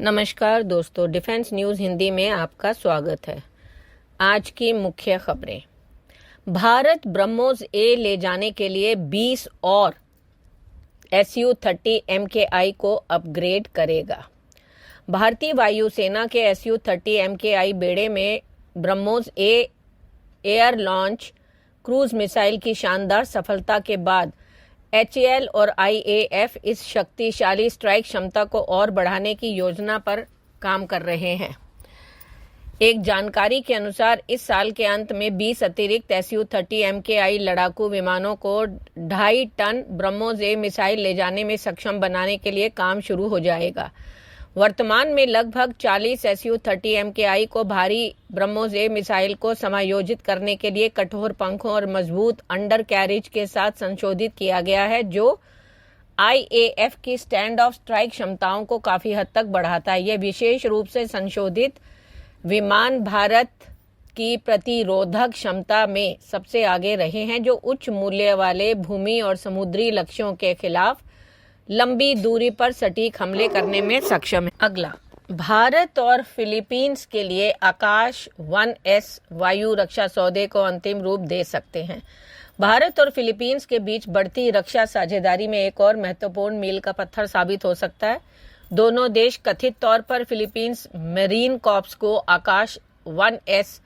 नमस्कार दोस्तों, defence news Hindi में आपका स्वागत है। आज की मुख्य खबरें। भारत ब्रह्मोस ए ले जाने के लिए 20 और Su-30 MKI को अपग्रेड करेगा। भारतीय वायुसेना के Su-30 MKI बेड़े में ब्रह्मोस ए एयर लॉन्च क्रूज मिसाइल की शानदार सफलता के बाद HAL और IAF इस शक्तिशाली स्ट्राइक क्षमता को और बढ़ाने की योजना पर काम कर रहे हैं। एक जानकारी के अनुसार इस साल के अंत में 20 अतिरिक्त Su-30 MKI लड़ाकू विमानों को 2.5 टन ब्रह्मोस ए मिसाइल ले जाने में सक्षम बनाने के लिए काम शुरू हो जाएगा। वर्तमान में लगभग 40 Su-30 MKI को भारी ब्रह्मोस ए मिसाइल को समायोजित करने के लिए कठोर पंखों और मजबूत अंडर कैरिज के साथ संशोधित किया गया है, जो IAF की स्टैंड ऑफ स्ट्राइक क्षमताओं को काफी हद तक बढ़ाता है। यह विशेष रूप से संशोधित विमान भारत की प्रतिरोधक क्षमता में सबसे आगे रहे हैं, जो उच्च मूल्य वाले भूमि और समुद्री लक्ष्यों के खिलाफ लंबी दूरी पर सटीक हमले करने में सक्षम है। अगला, भारत और फिलीपींस के लिए आकाश 1S वायु रक्षा सौदे को अंतिम रूप दे सकते हैं। भारत और फिलीपींस के बीच बढ़ती रक्षा साझेदारी में एक और महत्वपूर्ण मील का पत्थर साबित हो सकता है। दोनों देश कथित तौर पर फिलीपींस मरीन कॉर्प्स को आकाश 1S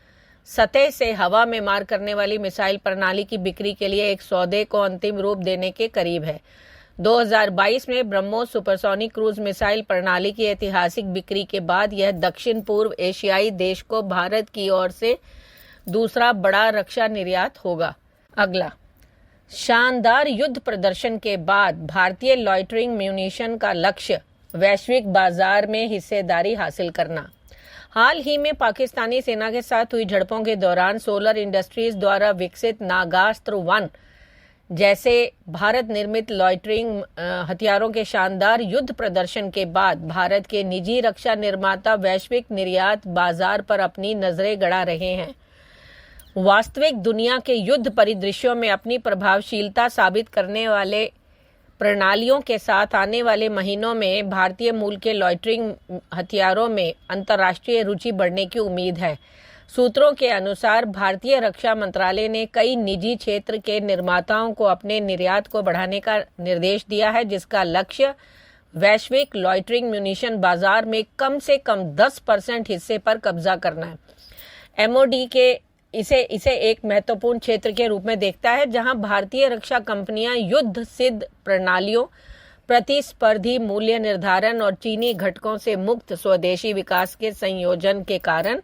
सतह से हवा में मार करने वाली मिसाइल प्रणाली की बिक्री के लिए एक सौदे को अंतिम रूप देने के करीब है। 2022 में ब्रह्मोस सुपरसोनिक क्रूज मिसाइल प्रणाली की ऐतिहासिक बिक्री के बाद यह दक्षिण पूर्व एशियाई देश को भारत की ओर से दूसरा बड़ा रक्षा निर्यात होगा। अगला, शानदार युद्ध प्रदर्शन के बाद भारतीय लॉइटरिंग म्यूनिशन का लक्ष्य वैश्विक बाजार में हिस्सेदारी हासिल करना। हाल ही में पाकिस्तानी सेना के साथ हुई झड़पों के दौरान सोलर इंडस्ट्रीज द्वारा विकसित नागास्त्र 1 जैसे भारत निर्मित लॉइटरिंग हथियारों के शानदार युद्ध प्रदर्शन के बाद भारत के निजी रक्षा निर्माता वैश्विक निर्यात बाजार पर अपनी नजरें गड़ा रहे हैं। वास्तविक दुनिया के युद्ध परिदृश्यों में अपनी प्रभावशीलता साबित करने वाले प्रणालियों के साथ आने वाले महीनों में भारतीय मूल के लॉइटरिंग हथियारों में अंतर्राष्ट्रीय रुचि बढ़ने की उम्मीद है। सूत्रों के अनुसार भारतीय रक्षा मंत्रालय ने कई निजी क्षेत्र के निर्माताओं को अपने निर्यात को बढ़ाने का निर्देश दिया है, जिसका लक्ष्य वैश्विक लॉइटरिंग म्यूनिशन बाजार में कम से कम 10% हिस्से पर कब्जा करना है। MOD के इसे एक महत्वपूर्ण क्षेत्र के रूप में देखता है, जहां भारतीय रक्षा कंपनियां युद्ध सिद्ध प्रणालियों, प्रतिस्पर्धी मूल्य निर्धारण और चीनी घटकों से मुक्त स्वदेशी विकास के संयोजन के कारण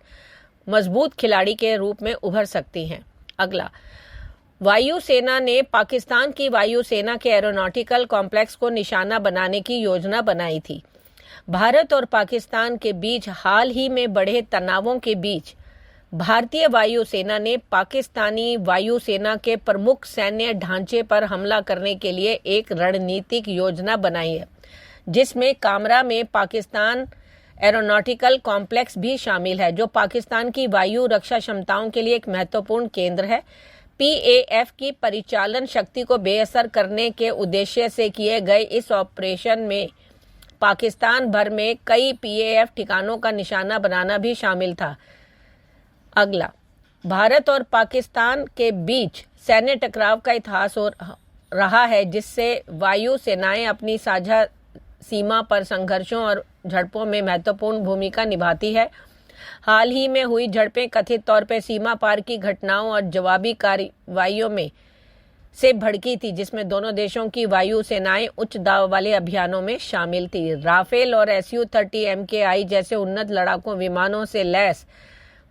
मजबूत खिलाड़ी के रूप में उभर सकती हैं। अगला, वायुसेना ने पाकिस्तान की वायुसेना के एरोनॉटिकल कॉम्प्लेक्स को निशाना बनाने की योजना बनाई थी। भारत और पाकिस्तान के बीच हाल ही में बढ़े तनावों के बीच भारतीय वायुसेना ने पाकिस्तानी वायुसेना के प्रमुख सैन्य ढांचे पर हमला करने के लिए एक रणनीतिक योजना बनाई है, जिसमें कामरा में पाकिस्तान एरोनॉटिकल कॉम्प्लेक्स भी शामिल है, जो पाकिस्तान की वायु रक्षा क्षमताओं के लिए एक महत्वपूर्ण केंद्र है। PAF की परिचालन शक्ति को बेअसर करने के उद्देश्य से किए गए इस ऑपरेशन में पाकिस्तान भर में कई PAF ठिकानों का निशाना बनाना भी शामिल था। अगला, भारत और पाकिस्तान के बीच सैन्य टकराव का इतिहास हो रहा है, जिससे वायु सेनाएं अपनी साझा सीमा पर संघर्षों और झड़पों में महत्वपूर्ण भूमिका निभाती है। हाल ही में हुई झड़पें कथित तौर पर सीमा पार की घटनाओं और जवाबी कार्रवाइयों में से भड़की थी, जिसमें दोनों देशों की वायु सेनाएं उच्च दाव वाले अभियानों में शामिल थी। राफेल और Su-30 MKI जैसे उन्नत लड़ाकू विमानों से लैस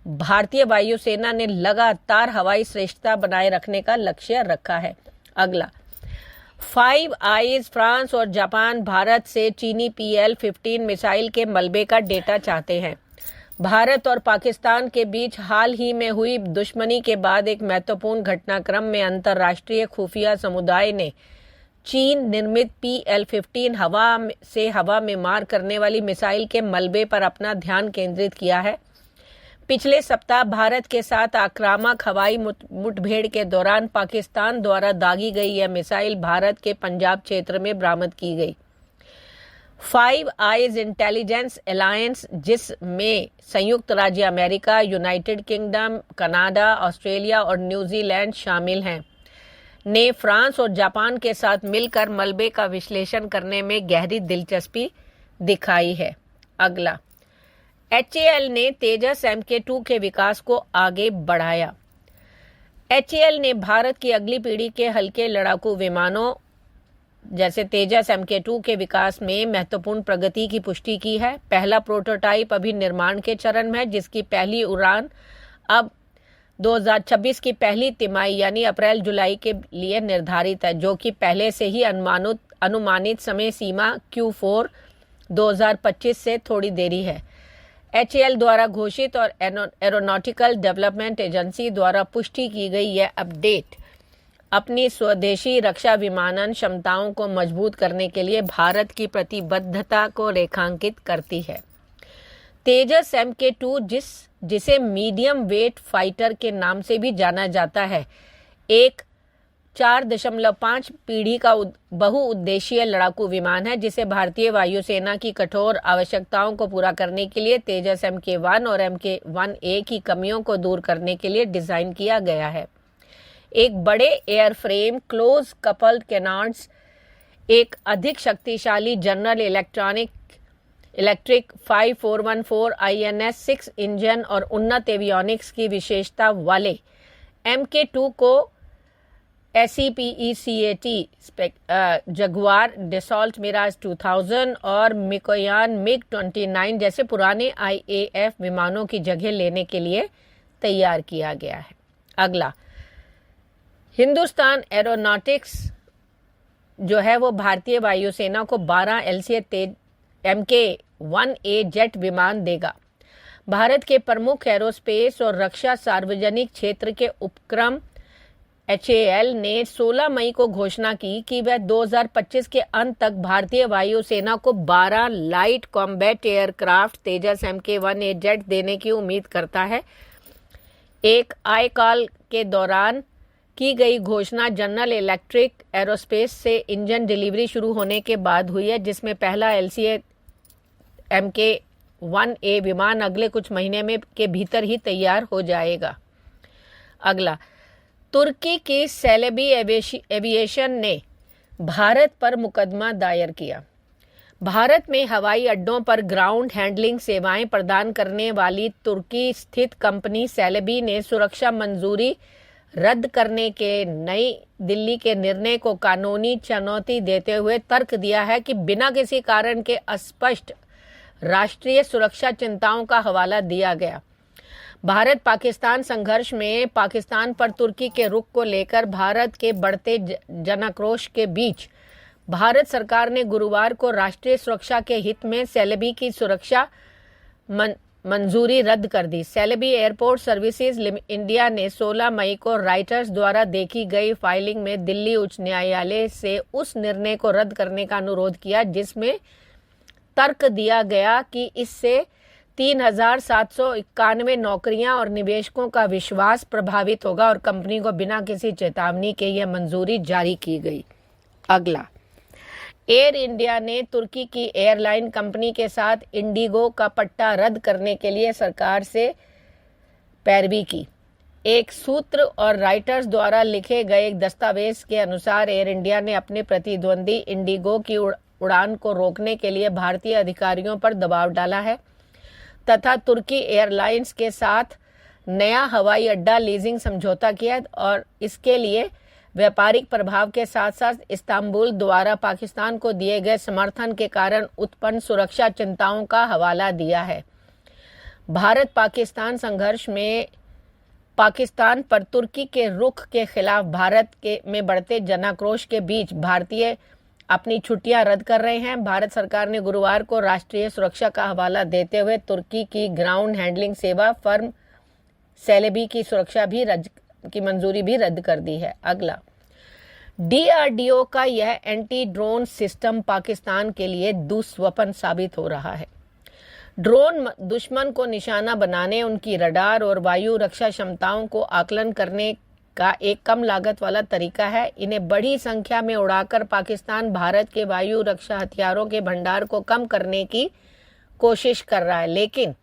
भारतीय वायुसेना ने लगातार हवाई श्रेष्ठता बनाए रखने का लक्ष्य रखा है। अगला, फाइव आइज फ्रांस और जापान भारत से चीनी PL-15 मिसाइल के मलबे का डेटा चाहते हैं। भारत और पाकिस्तान के बीच हाल ही में हुई दुश्मनी के बाद एक महत्वपूर्ण घटनाक्रम में अंतर्राष्ट्रीय खुफिया समुदाय ने चीन निर्मित PL-15 हवा में मार करने वाली मिसाइल के मलबे पर अपना ध्यान केंद्रित किया है। पिछले सप्ताह भारत के साथ आक्रामक हवाई मुठभेड़ के दौरान पाकिस्तान द्वारा दागी गई यह मिसाइल भारत के पंजाब क्षेत्र में बरामद की गई। फाइव आइज इंटेलिजेंस अलायंस, जिसमें संयुक्त राज्य America, United kingdom, Canada, Australia और न्यूजीलैंड शामिल हैं, ने फ्रांस और जापान के साथ मिलकर मलबे का विश्लेषण करने में गहरी दिलचस्पी दिखाई है। अगला, HAL ने तेजस MK2 के विकास को आगे बढ़ाया। HAL ने भारत की अगली पीढ़ी के हल्के लड़ाकू विमानों जैसे तेजस MK2 के विकास में महत्वपूर्ण प्रगति की पुष्टि की है। पहला प्रोटोटाइप अभी निर्माण के चरण में है, जिसकी पहली उड़ान अब 2026 की पहली तिमाही यानी अप्रैल-जुलाई के लिए निर्धारित है, जो कि पहले से ही अनुमानित समय सीमा Q4 2025 से थोड़ी देरी है। HAL द्वारा घोषित और एरोनॉटिकल डेवलपमेंट एजेंसी द्वारा पुष्टि की गई यह अपडेट अपनी स्वदेशी रक्षा विमानन क्षमताओं को मजबूत करने के लिए भारत की प्रतिबद्धता को रेखांकित करती है। तेजस MK2, जिसे मीडियम वेट फाइटर के नाम से भी जाना जाता है, एक 4.5 पीढ़ी का बहुउद्देशीय लड़ाकू विमान है, जिसे भारतीय वायुसेना की कठोर आवश्यकताओं को पूरा करने के लिए तेजस MK1 और MK1A की कमियों को दूर करने के लिए डिजाइन किया गया है। एक बड़े एयरफ्रेम, क्लोज कपल्ड कैनॉन्स, एक अधिक शक्तिशाली जनरल इलेक्ट्रिक 5414 INS-6 इंजन और उन्नत एवियोनिक्स की विशेषता वाले MK2 को SEPECAT, जगुआर, डसॉल्ट मिराज 2000 और मिकोयान MiG-29 जैसे पुराने IAF विमानों की जगह लेने के लिए तैयार किया गया है। अगला, हिंदुस्तान एरोनॉटिक्स जो है वो भारतीय वायुसेना को 12 LCA MK1A जेट विमान देगा। भारत के प्रमुख एरोस्पेस और रक्षा सार्वजनिक क्षेत्र के उपक्रम HAL ने 16 मई को घोषणा की कि वह 2025 के अंत तक भारतीय वायुसेना को 12 लाइट कॉम्बैट एयरक्राफ्ट तेजस MK1A जेट देने की उम्मीद करता है। एक आयकाल के दौरान की गई घोषणा जनरल इलेक्ट्रिक एरोस्पेस से इंजन डिलीवरी शुरू होने के बाद हुई है, जिसमें पहला LCA MK1A विमान अगले कुछ महीने के भीतर ही तैयार हो जाएगा। अगला, तुर्की की सेलेबी एविएशन ने भारत पर मुकदमा दायर किया। भारत में हवाई अड्डों पर ग्राउंड हैंडलिंग सेवाएं प्रदान करने वाली तुर्की स्थित कंपनी सेलेबी ने सुरक्षा मंजूरी रद्द करने के नई दिल्ली के निर्णय को कानूनी चुनौती देते हुए तर्क दिया है कि बिना किसी कारण के अस्पष्ट राष्ट्रीय सुरक्षा चिंताओं का हवाला दिया गया। भारत पाकिस्तान संघर्ष में पाकिस्तान पर तुर्की के रुख को लेकर भारत के बढ़ते जनाक्रोश के बीच भारत सरकार ने गुरुवार को राष्ट्रीय सुरक्षा के हित में सेलेबी की सुरक्षा मंजूरी रद्द कर दी। सेलेबी एयरपोर्ट सर्विसेज इंडिया ने 16 मई को राइटर्स द्वारा देखी गई फाइलिंग में दिल्ली उच्च न्यायालय से उस निर्णय को रद्द करने का अनुरोध किया, जिसमें तर्क दिया गया कि इससे 3,791 नौकरियां और निवेशकों का विश्वास प्रभावित होगा और कंपनी को बिना किसी चेतावनी के यह मंजूरी जारी की गई। अगला, एयर इंडिया ने तुर्की की एयरलाइन कंपनी के साथ इंडिगो का पट्टा रद्द करने के लिए सरकार से पैरवी की। एक सूत्र और राइटर्स द्वारा लिखे गए एक दस्तावेज के अनुसार एयर इंडिया ने अपने प्रतिद्वंदी इंडिगो की उड़ान को रोकने के लिए भारतीय अधिकारियों पर दबाव डाला है तथा तुर्की एयरलाइंस के साथ नया हवाई अड्डा लीजिंग समझौता किया और इसके लिए व्यापारिक प्रभाव के साथ साथ इस्तांबुल द्वारा पाकिस्तान को दिए गए समर्थन के कारण उत्पन्न सुरक्षा चिंताओं का हवाला दिया है। भारत पाकिस्तान संघर्ष में पाकिस्तान पर तुर्की के रुख के खिलाफ भारत में बढ़ते जनाक्रोश के बीच भारतीय अपनी छुट्टियां रद्द कर रहे हैं। भारत सरकार ने गुरुवार को राष्ट्रीय सुरक्षा का हवाला देते हुए तुर्की की ग्राउंड हैंडलिंग सेवा फर्म सेलेबी की मंजूरी भी रद्द कर दी है। अगला, DRDO का यह एंटी ड्रोन सिस्टम पाकिस्तान के लिए दुस्वप्न साबित हो रहा है। ड्रोन दुश्मन को निशाना बनाने, उनकी रडार और वायु रक्षा क्षमताओं को आकलन करने का एक कम लागत वाला तरीका है। इन्हें बड़ी संख्या में उड़ाकर पाकिस्तान भारत के वायु रक्षा हथियारों के भंडार को कम करने की कोशिश कर रहा है, लेकिन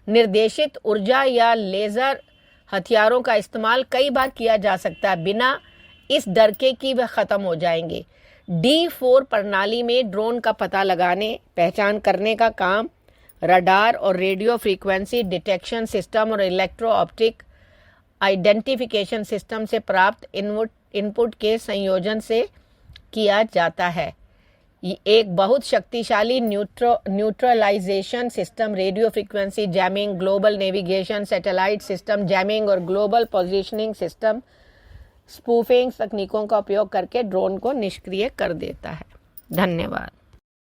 निर्देशित ऊर्जा या लेज़र हथियारों का इस्तेमाल कई बार किया जा सकता है बिना इस डर के कि वह ख़त्म हो जाएंगे। D4 प्रणाली में ड्रोन का पता लगाने, पहचान करने का काम रडार और रेडियो फ्रीक्वेंसी डिटेक्शन सिस्टम और इलेक्ट्रो ऑप्टिक आइडेंटिफिकेशन सिस्टम से प्राप्त इनपुट के संयोजन से किया जाता है। ये एक बहुत शक्तिशाली neutralisation system, radio frequency jamming, global navigation, satellite system jamming और ग्लोबल पोजीशनिंग सिस्टम स्पूफिंग तकनीकों का उपयोग करके ड्रोन को निष्क्रिय कर देता है। धन्यवाद।